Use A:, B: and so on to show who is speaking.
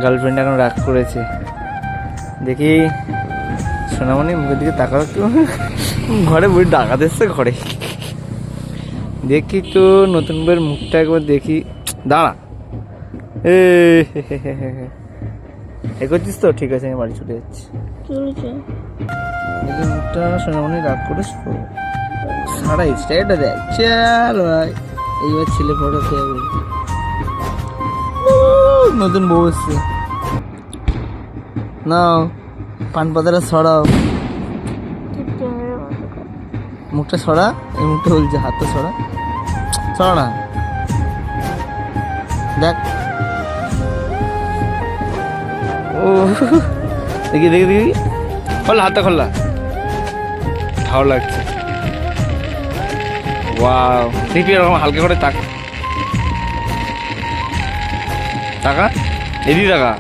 A: Girlfriend এখন রাগ করেছে। দেখি সোনামণি মুখের দিকে তাকাও একটু। ঘরে বই ডাকাত এসছে ঘরে। দেখি তো নতুন বইয়ের মুখটা একবার দেখি। দাঁড়া, এ করছিস তো? ঠিক আছে, আমি বাড়ি চলে যাচ্ছি। মুখটা সোনামণি রাগ করেছ সারা স্টাইলটা দেখ। চল ভাই, এইবার ছেলে ফটো খেয়ে নতুন বউ এসছে। নাও পান পাতাটা সরাও, মুখটা সরা। এই মুখটা বলছে, হাতটা সরা, সরা না। দেখ, ও দেখি দেখি দেখি, খোলা হাতটা, খোলা, ভালো লাগছে। ওয়াও, দেখি এরকম হালকা করে তাকা, এদিকে তাকা।